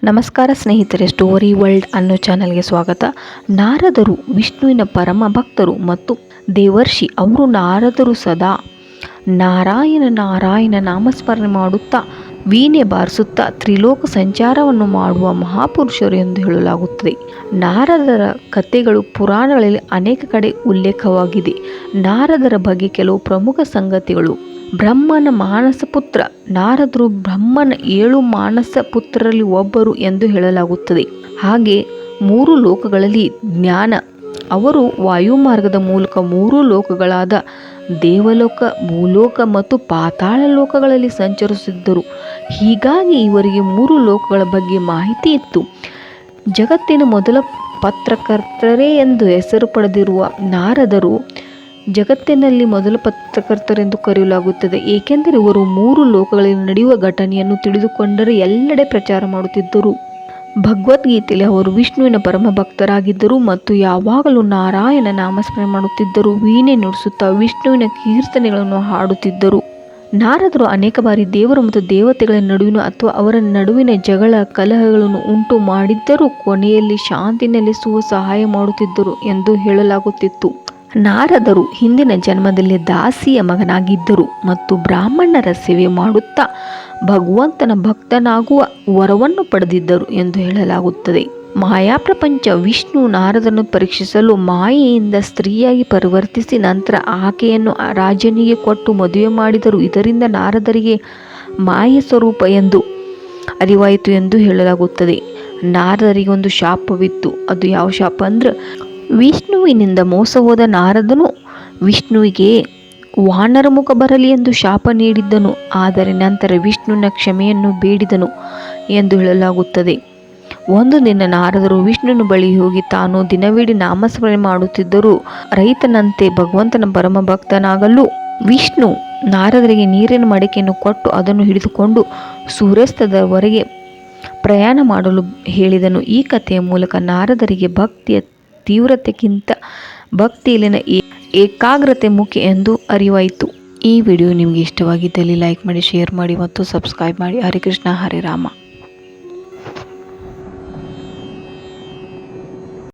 ನಮಸ್ಕಾರ ಸ್ನೇಹಿತರೆ, story world ಅನ್ನೋ ಚಾನಲ್ಗೆ ಸ್ವಾಗತ. ನಾರದರು ವಿಷ್ಣುವಿನ ಪರಮ ಭಕ್ತರು ಮತ್ತು ದೇವರ್ಷಿ. ಅವರು ನಾರದರು ಸದಾ ನಾರಾಯಣ ನಾರಾಯಣ ನಾಮಸ್ಮರಣೆ ಮಾಡುತ್ತಾ ವೀಣೆ ಬಾರಿಸುತ್ತಾ ತ್ರಿಲೋಕ ಸಂಚಾರವನ್ನು ಮಾಡುವ ಮಹಾಪುರುಷರು ಎಂದು ಹೇಳಲಾಗುತ್ತದೆ. ನಾರದರ ಕಥೆಗಳು ಪುರಾಣಗಳಲ್ಲಿ ಅನೇಕ ಕಡೆ ಉಲ್ಲೇಖವಾಗಿದೆ. ನಾರದರ ಬಗ್ಗೆ ಕೆಲವು ಪ್ರಮುಖ ಸಂಗತಿಗಳು. ಬ್ರಹ್ಮನ ಮಾನಸ ಪುತ್ರ. ನಾರದರು ಬ್ರಹ್ಮನ 7 ಮಾನಸ ಪುತ್ರರಲ್ಲಿ ಒಬ್ಬರು ಎಂದು ಹೇಳಲಾಗುತ್ತದೆ. ಹಾಗೆ 3 ಲೋಕಗಳಲ್ಲಿ ಜ್ಞಾನ. ಅವರು ವಾಯುಮಾರ್ಗದ ಮೂಲಕ 3 ಲೋಕಗಳಾದ ದೇವಲೋಕ, ಭೂಲೋಕ ಮತ್ತು ಪಾತಾಳ ಲೋಕಗಳಲ್ಲಿ ಸಂಚರಿಸಿದ್ದರು. ಹೀಗಾಗಿ ಇವರಿಗೆ 3 ಲೋಕಗಳ ಬಗ್ಗೆ ಮಾಹಿತಿ ಇತ್ತು. ಜಗತ್ತಿನ ಮೊದಲ ಪತ್ರಕರ್ತರೇ ಎಂದು ಹೆಸರು ಪಡೆದಿರುವ ನಾರದರು ಜಗತ್ತಿನಲ್ಲಿ ಮೊದಲ ಪತ್ರಕರ್ತರೆಂದು ಕರೆಯಲಾಗುತ್ತದೆ. ಏಕೆಂದರೆ ಇವರು 3 ಲೋಕಗಳಲ್ಲಿ ನಡೆಯುವ ಘಟನೆಯನ್ನು ತಿಳಿದುಕೊಂಡರೆ ಎಲ್ಲೆಡೆ ಪ್ರಚಾರ ಮಾಡುತ್ತಿದ್ದರು. ಭಗವದ್ಗೀತೆಯಲ್ಲಿ ಅವರು ವಿಷ್ಣುವಿನ ಪರಮ ಭಕ್ತರಾಗಿದ್ದರು ಮತ್ತು ಯಾವಾಗಲೂ ನಾರಾಯಣ ನಾಮಸ್ಮರಣೆ ಮಾಡುತ್ತಿದ್ದರು. ವೀಣೆ ನುಡಿಸುತ್ತಾ ವಿಷ್ಣುವಿನ ಕೀರ್ತನೆಗಳನ್ನು ಹಾಡುತ್ತಿದ್ದರು. ನಾರದರು ಅನೇಕ ಬಾರಿ ದೇವರು ಮತ್ತು ದೇವತೆಗಳ ನಡುವಿನ ಅಥವಾ ಅವರ ನಡುವಿನ ಜಗಳ ಕಲಹಗಳನ್ನು ಉಂಟು ಮಾಡಿದ್ದರೂ ಕೊನೆಯಲ್ಲಿ ಶಾಂತಿ ನೆಲೆಸುವ ಸಹಾಯ ಮಾಡುತ್ತಿದ್ದರು ಎಂದು ಹೇಳಲಾಗುತ್ತಿತ್ತು. ನಾರದರು ಹಿಂದಿನ ಜನ್ಮದಲ್ಲಿ ದಾಸಿಯ ಮಗನಾಗಿದ್ದರು ಮತ್ತು ಬ್ರಾಹ್ಮಣರ ಸೇವೆ ಮಾಡುತ್ತಾ ಭಗವಂತನ ಭಕ್ತನಾಗುವ ವರವನ್ನು ಪಡೆದಿದ್ದರು ಎಂದು ಹೇಳಲಾಗುತ್ತದೆ. ಮಾಯಾ ಪ್ರಪಂಚ. ವಿಷ್ಣು ನಾರದನ್ನು ಪರೀಕ್ಷಿಸಲು ಮಾಯೆಯಿಂದ ಸ್ತ್ರೀಯಾಗಿ ಪರಿವರ್ತಿಸಿ ನಂತರ ಆಕೆಯನ್ನು ರಾಜನಿಗೆ ಕೊಟ್ಟು ಮದುವೆ ಮಾಡಿದರು. ಇದರಿಂದ ನಾರದರಿಗೆ ಮಾಯೆ ಸ್ವರೂಪ ಎಂದು ಅರಿವಾಯಿತು ಎಂದು ಹೇಳಲಾಗುತ್ತದೆ. ನಾರದರಿಗೆ ಒಂದು ಶಾಪವಿತ್ತು. ಅದು ಯಾವ ಶಾಪ ಅಂದ್ರೆ, ವಿಷ್ಣುವಿನಿಂದ ಮೋಸ ಹೋದ ನಾರದನು ವಿಷ್ಣುವಿಗೆ ವಾನರ ಮುಖ ಬರಲಿ ಎಂದು ಶಾಪ ನೀಡಿದ್ದನು. ಆದರೆ ನಂತರ ವಿಷ್ಣುವಿನ ಕ್ಷಮೆಯನ್ನು ಬೇಡಿದನು ಎಂದು ಹೇಳಲಾಗುತ್ತದೆ. ಒಂದು ದಿನ ನಾರದರು ವಿಷ್ಣುವಿನ ಬಳಿ ಹೋಗಿ ತಾನು ದಿನವಿಡೀ ನಾಮಸ್ಮರಣೆ ಮಾಡುತ್ತಿದ್ದರೂ ರೈತನಂತೆ ಭಗವಂತನ ಪರಮ ಭಕ್ತನಾಗಲು ವಿಷ್ಣು ನಾರದರಿಗೆ ನೀರಿನ ಮಡಕೆಯನ್ನು ಕೊಟ್ಟು ಅದನ್ನು ಹಿಡಿದುಕೊಂಡು ಸೂರ್ಯಾಸ್ತದವರೆಗೆ ಪ್ರಯಾಣ ಮಾಡಲು ಹೇಳಿದನು. ಈ ಕಥೆಯ ಮೂಲಕ ನಾರದರಿಗೆ ಭಕ್ತಿಯ ತೀವ್ರತೆಗಿಂತ ಭಕ್ತಿಯಲ್ಲಿನ ಏಕಾಗ್ರತೆ ಮುಖ್ಯ ಎಂದು ಅರಿವಾಯಿತು. ಈ ವಿಡಿಯೋ ನಿಮಗೆ ಇಷ್ಟವಾಗಿದ್ದಲ್ಲಿ ಲೈಕ್ ಮಾಡಿ, ಶೇರ್ ಮಾಡಿ ಮತ್ತು ಸಬ್ಸ್ಕ್ರೈಬ್ ಮಾಡಿ. ಹರೇ ಕೃಷ್ಣ, ಹರೇ ರಾಮ.